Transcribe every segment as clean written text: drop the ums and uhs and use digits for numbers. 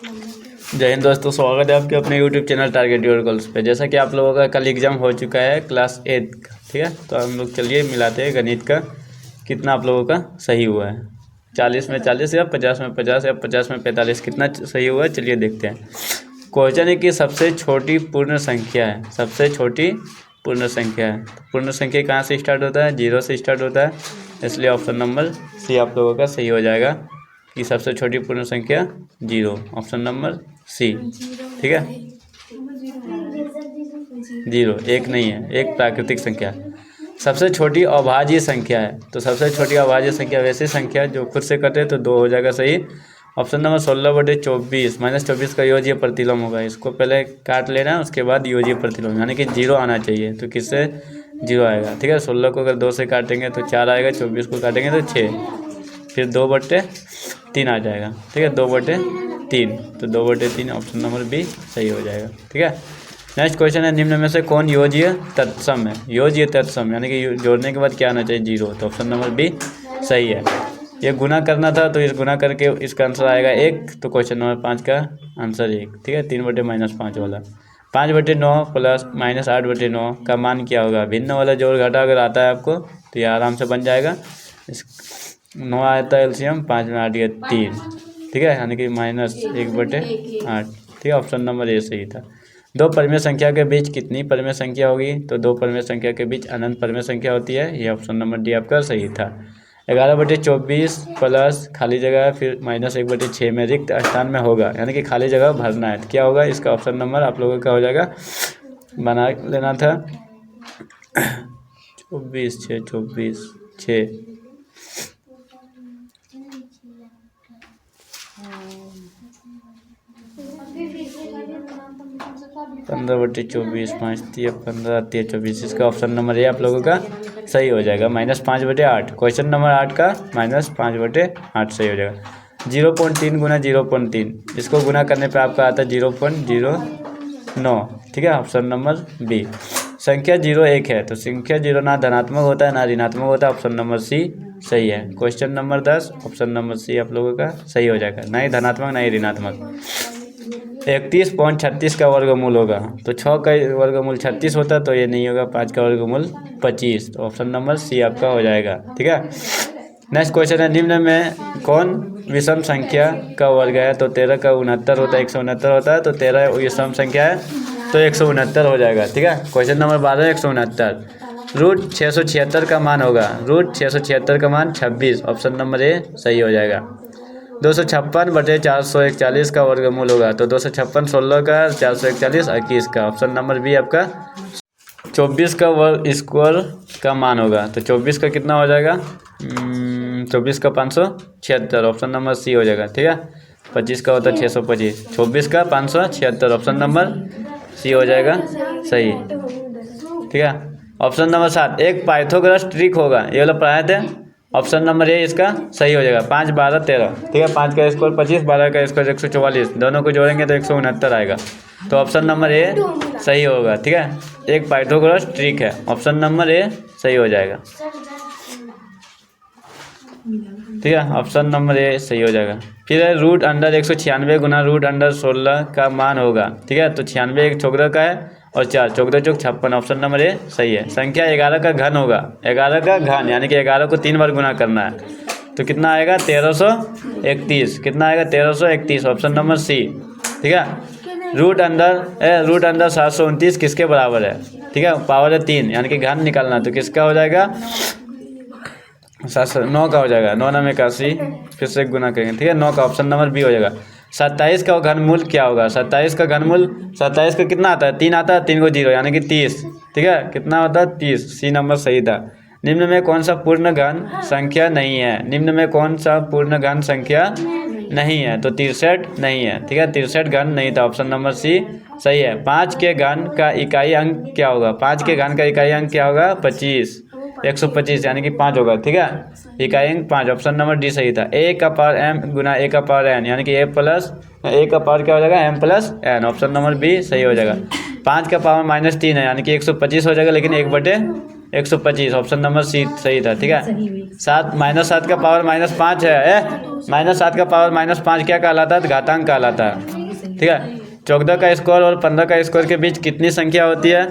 जय हिंद दोस्तों, स्वागत है आपके अपने YouTube channel target your goals पे। जैसा कि आप लोगों का कल एग्जाम हो चुका है क्लास 8 का, ठीक है। तो हम लोग चलिए मिलाते हैं गणित का कितना आप लोगों का सही हुआ है। 40 में 40 या 50 में 50 या 50 में 45 कितना सही हुआ है, चलिए देखते हैं। क्वेश्चन है कि सबसे छोटी पूर्ण संख्या है, सबसे छोटी पूर्ण संख्या है। तो पूर्ण संख्या कहाँ से स्टार्ट होता है? 0 से स्टार्ट होता है, इसलिए ऑप्शन नंबर सी आप लोगों का सही हो जाएगा कि सबसे छोटी पूर्ण संख्या 0, ऑप्शन नंबर सी, ठीक है। 0 एक नहीं है, एक प्राकृतिक संख्या है। सबसे छोटी अभाज्य संख्या है, तो सबसे छोटी अभाज्य संख्या वैसी संख्या जो खुद से कटे तो 2 हो जाएगा सही। ऑप्शन नंबर 16/24 -24 का योज्य प्रतिलोम होगा। इसको पहले काट लेना, उसके बाद योज्य प्रतिलोम यानी कि 0 आना चाहिए। तो किससे 0 आएगा? ठीक है, 16 को अगर 2 से काटेंगे तो 4 आएगा, 24 को काटेंगे तो 6, फिर 2/3 आ जाएगा। ठीक है, 2/3, तो 2/3 ऑप्शन नंबर बी सही हो जाएगा। ठीक है, नेक्स्ट क्वेश्चन है, निम्न में से कौन योज्य तत्सम है? योज्य तत्सम यानी कि जोड़ने के बाद क्या आना चाहिए? 0, तो ऑप्शन नंबर बी सही है। ये गुना करना था तो इस गुना करके इसका आंसर आएगा 1, तो क्वेश्चन नंबर 5 का आंसर 1। ठीक है, 3/-5 वाला। 5/9 प्लस -8/9 का मान क्या होगा? भिन्न वाला जोड़ घटा अगर आता है आपको तो ये आराम से बन जाएगा। 9 आता है एलसीएम, 5 में 8 गया 3, ठीक है, यानी कि -1/8। ठीक है, ऑप्शन नंबर ए सही था। दो परिमेय संख्या के बीच कितनी परिमेय संख्या होगी? तो दो परिमेय संख्या के बीच अनंत परिमेय संख्या होती है, ये ऑप्शन नंबर डी आपका सही था। 11/24 प्लस खाली जगह फिर -1/6 में रिक्त स्थान में होगा, यानी कि खाली जगह भरना है, तो क्या होगा? इसका ऑप्शन नंबर आप लोगों का हो जाएगा, बना लेना था 24/6 15/24 5 3 15 3 24, इसका ऑप्शन नंबर ए आप लोगों का सही हो जाएगा। -5/8, क्वेश्चन नंबर 8 का -5/8 सही हो जाएगा। 0.3 गुना 0.3, इसको गुना करने पे आपका आता है 0.09। ठीक है, ऑप्शन नंबर बी। संख्या 0 1 है, तो संख्या 0 ना धनात्मक होता है ना ऋणात्मक होता है, ऑप्शन नंबर सी सही है। Question number 10, option number C आप लोगों का सही हो जाएगा, ना ही धनात्मक ना ही ऋणात्मक। 31.36 का वर्गमूल होगा, तो 6 का वर्गमूल 36 होता है, तो ये नहीं होगा। 5 का वर्गमूल 25, तो ऑप्शन नंबर सी आपका हो जाएगा। ठीक है, नेक्स्ट क्वेश्चन है, निम्न में कौन विषम संख्या का वर्ग है? तो 13 का 69 होता है, 169 होता है, तो 13 विषम संख्या है तो 169 हो जाएगा। ठीक है, क्वेश्चन नंबर 12 169। √676 का मान होगा, √676 का मान 26, ऑप्शन नंबर ए सही हो जाएगा। 256/441 का वर्गमूल होगा, तो 256 16 का, 441 21 का, ऑप्शन नंबर बी आपका। 24 का वर्ग स्क्वायर का मान होगा, तो 24 का कितना हो जाएगा? 24 का 576, ऑप्शन नंबर सी हो जाएगा। ठीक है, 25 का होता है 625, 24 का 576, ऑप्शन नंबर सी हो जाएगा सही। ठीक है, ऑप्शन नंबर 7, एक पाइथागोरस ट्रिक होगा, ये वाला पढ़ाए थे, ऑप्शन नंबर ए इसका सही हो जाएगा। 5 12 13, ठीक है, 5 का स्क्वायर 25, 12 का स्क्वायर 144, दोनों को जोड़ेंगे तो 169 आएगा, तो ऑप्शन नंबर ए सही होगा। ठीक है, एक पाइथागोरस ट्रिक है, ऑप्शन नंबर ए सही हो जाएगा। ठीक है, ऑप्शन नंबर ए सही हो जाएगा। फिर है √196 गुना √16 का मान होगा। ठीक है, तो 96 एक चौगुना का है और 4 चौगुना चौक 56, ऑप्शन नंबर ए सही है। संख्या 11 का घन होगा, 11 का घन यानी कि 11 को 3 बार गुना करना है, तो कितना आएगा? 1331, कितना आएगा? 1331, ऑप्शन नंबर सी। ठीक है, √729 किसके बराबर है? ठीक है, पावर है 3 यानी कि घन निकालना, तो किसका हो जाएगा? 9 का हो जाएगा, 9 9 81, फिर से गुना करेंगे। ठीक है, 9 का, ऑप्शन नंबर बी हो जाएगा। 27 का घनमूल क्या होगा? 27 का घनमूल, 27 का कितना आता है? 3 आता है, 3 को 0 यानी कि 30। ठीक है, कितना होता है? 30, सी नंबर सही था। निम्न में कौन सा पूर्ण घन संख्या नहीं है? निम्न में कौन सा पूर्ण घन संख्या नहीं है? तो 63 नहीं है। ठीक है, 63 घन नहीं था, ऑप्शन नंबर सी सही है। 5 के घन का इकाई अंक क्या होगा? 5 के घन का इकाई अंक क्या होगा? 25, 125 यानी कि 5 होगा। ठीक है, इकाई अंक 5, ऑप्शन नंबर डी सही था। a का पावर m गुना a का पावर n यानी कि a का पावर क्या हो जाएगा? m plus n, option number B सही हो जाएगा। 5 का पावर -3 है यानी कि 125 हो जाएगा, लेकिन 1/3 125, ऑप्शन नंबर सी सही था। ठीक है, सही हुई। 7 -7 का पावर -5 है। -7 का पावर -5 क्या कहलाता है? घातांक कहलाता है। ठीक है, 14 का स्क्वायर और 15 का स्क्वायर के बीच कितनी संख्या होती है?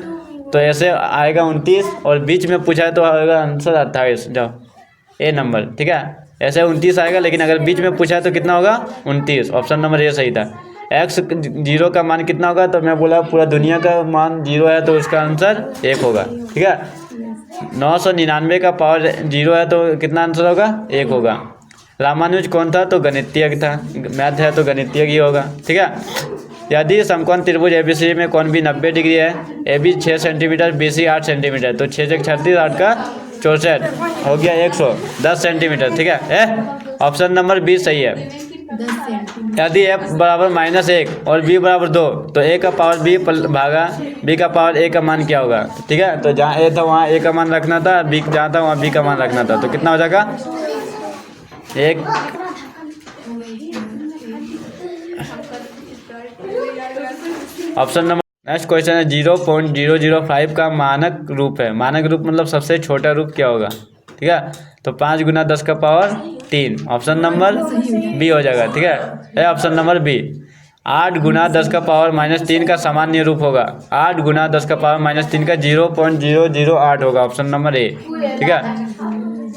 तो ऐसे आएगा 29, और बीच में पूछा है तो आएगा आंसर 28। जाओ ए नंबर। ठीक है, ऐसे 29 आएगा, लेकिन अगर बीच में पूछा है तो कितना होगा? 29, ऑप्शन नंबर ए सही था। x 0 का मान कितना होगा? तो मैं बोला पूरा दुनिया का मान 0 है तो उसका आंसर 1 होगा। ठीक है, 999 का पावर 0 है तो कितना आंसर होगा? 1 होगा। रामानुज कौन था? तो गणितीय था। मैथ है तो गणितीय ही होगा। ठीक है, यदि समकोण त्रिभुज एबीसी में कोण भी 90 डिग्री है, A B 6 centimetre, B C 8 centimetre, तो 6 से 36, 8 का 64, हो गया 110 सेंटीमीटर। ठीक है, ऑप्शन नंबर बी सही है। 10 सेंटीमीटर। यदि f बराबर -1 और b बराबर 2, तो a का पावर b भागा b का पावर a का मान क्या होगा? ठीक है, तो जहाँ a था वहाँ a का मान रखना था, b जहाँ था वहाँ b का मान रखना था, तो कितना हो जाएगा? एक ऑप्शन नंबर। नेक्स्ट क्वेश्चन है 0.005 का मानक रूप है। मानक रूप मतलब सबसे छोटा रूप क्या होगा? ठीक है, तो 5 × 10 का पावर 3, ऑप्शन नंबर बी हो जाएगा। ठीक है, ऑप्शन नंबर बी। 8 × 10 का पावर -3 का सामान्य रूप होगा। 8 × 10 का पावर -3 का 0.008 होगा, ऑप्शन नंबर ए। ठीक है,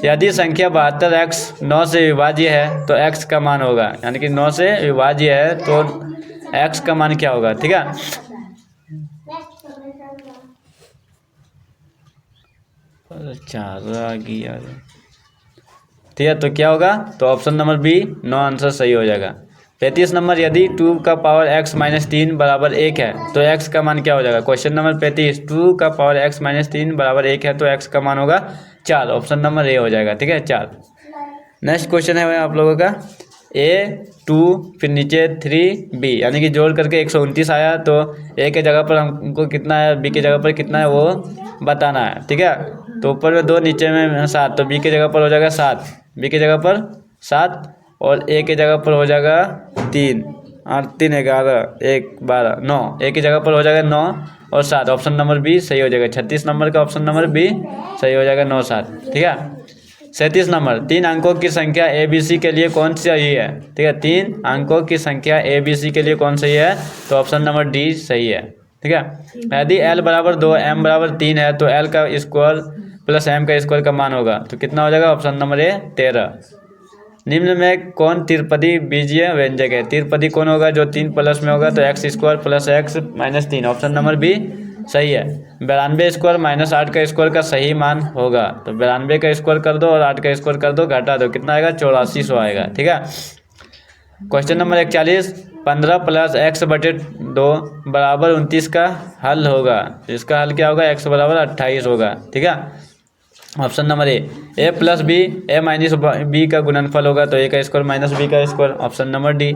यदि संख्या 72x 9 से विभाज्य है तो x का मान होगा, यानी कि 9 से विभाज्य है तो x का मान क्या होगा? ठीक है, ठीक है, तो क्या होगा? तो ऑप्शन नंबर बी 9 आंसर सही हो जाएगा। 35 नंबर, यदि 2 का पावर x -3 बराबर 1 है तो x का मान क्या हो जाएगा? क्वेश्चन नंबर 35, 2 का पावर x -3 बराबर 1 है तो x का मान होगा 4, ऑप्शन नंबर ए हो जाएगा। ठीक है, 4। नेक्स्ट क्वेश्चन है आप लोगों का A2 फिर नीचे 3B, यानी कि जोड़ करके 129 आया, तो A के जगह पर हमको कितना है, B के जगह पर कितना है वो बताना है। ठीक है, तो ऊपर में 2 नीचे में 7, तो B के जगह पर हो जाएगा 7, B के जगह पर 7, और A के जगह पर हो जाएगा 3, 8 3 11 1 12 9, A की जगह पर हो जाएगा 9 और 7, ऑप्शन नंबर बी सही हो जाएगा। 36 नंबर का ऑप्शन नंबर बी सही हो जाएगा, 9 7। ठीक है, 37 नंबर, 3 अंकों की संख्या ABC के लिए कौन सी सही है? ठीक है, 3 अंकों की संख्या ABC के लिए कौन सही है? तो ऑप्शन नंबर डी सही है। ठीक है, यदि L बराबर 2 M बराबर 3 है तो L का स्क्वायर प्लस M का स्क्वायर का मान होगा, तो कितना हो जाएगा? Option number A 13। निम्न में कौन त्रिपदी बीजीय व्यंजक है? त्रिपदी कौन होगा जो 3 प्लस में होगा? तो x² + x - 3, option number B सही है। 92 स्क्वायर -8 का स्क्वायर का सही मान होगा, तो 92 का स्क्वायर कर दो और 8 का स्क्वायर कर दो, घटा दो, कितना आएगा? 8400 आएगा। ठीक है, क्वेश्चन नंबर 41, 15 + x/2 बराबर 29 का हल होगा, इसका हल क्या होगा? x बराबर 28 होगा। ठीक है, option number A + b a - b का गुणनफल होगा, तो a का स्क्वायर - b का स्क्वायर, ऑप्शन नंबर डी।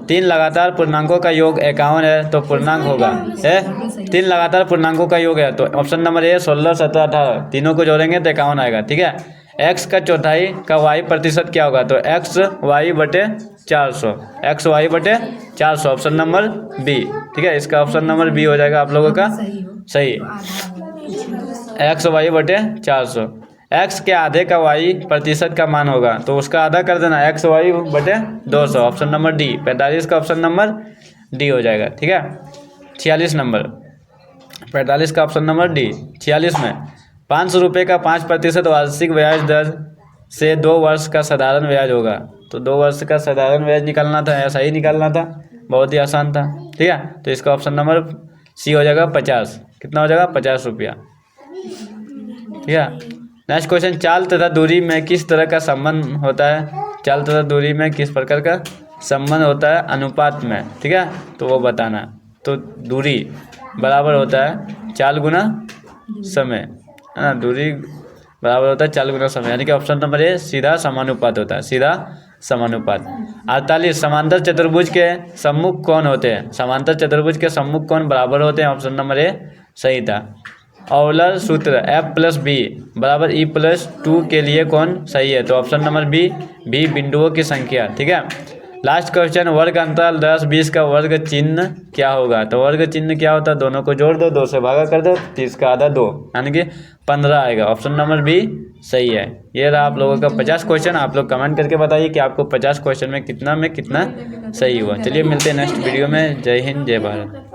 3 लगातार पूर्णांकों का योग 51 है तो पूर्णांक होगा 3 लगातार पूर्णांकों का योग है, तो ऑप्शन नंबर ए 16 17 18, तीनों को जोड़ेंगे तो 51 आएगा। ठीक है, x का चौथाई का y प्रतिशत क्या होगा? तो xy/400, xy/400, option number B. ठीक है, इसका ऑप्शन नंबर बी हो जाएगा आप लोगों का सही। xy/400, x के आधे का y प्रतिशत का मान होगा, तो उसका आधा कर देना, xy/200, ऑप्शन नंबर डी। 45 का ऑप्शन नंबर डी हो जाएगा। ठीक है, 46 नंबर, 45 का ऑप्शन नंबर डी। 46 में 500 रुपये का 5% वार्षिक ब्याज दर से 2 वर्ष का साधारण ब्याज होगा, तो 2 वर्ष का साधारण ब्याज निकालना था, ऐसा ही निकालना था, बहुत ही आसान था। ठीक है, तो इसका ऑप्शन नंबर सी हो जाएगा 50। कितना हो जाएगा? 50 रुपया। ठीक है, नेक्स्ट क्वेश्चन, चाल तथा दूरी में किस तरह का संबंध होता है? चाल तथा दूरी में किस प्रकार का संबंध होता है? अनुपात में। ठीक है, तो वो बताना। तो दूरी बराबर होता है चाल गुना समय, है ना, दूरी बराबर होता है चाल गुना समय, यानी कि ऑप्शन नंबर ए सीधा समानुपात होता है, सीधा समानुपात। 48, समांतर चतुर्भुज के सम्मुख कौन होते हैं? समांतर चतुर्भुज के सम्मुख कौन बराबर होते हैं? ऑप्शन नंबर ए सही था। औलर सूत्र F + B = E + 2 के लिए कौन सही है? तो ऑप्शन नंबर बी बिंदुओं की संख्या। ठीक है, लास्ट क्वेश्चन, वर्ग अंतराल 10 20 का वर्ग चिन्ह क्या होगा? तो वर्ग चिन्ह क्या होता है? दोनों को जोड़ दो, 2 से भागा कर दो, 30 का आधा 2, यानी कि 15 आएगा। ऑप्शन नंबर बी सही है। ये रहा आप लोगों का 50 क्वेश्चन। आप लोग कमेंट करके बताइए कि आपको 50 क्वेश्चन में कितना सही हुआ। चलिए मिलते हैं नेक्स्ट वीडियो में। जय हिंद, जय भारत।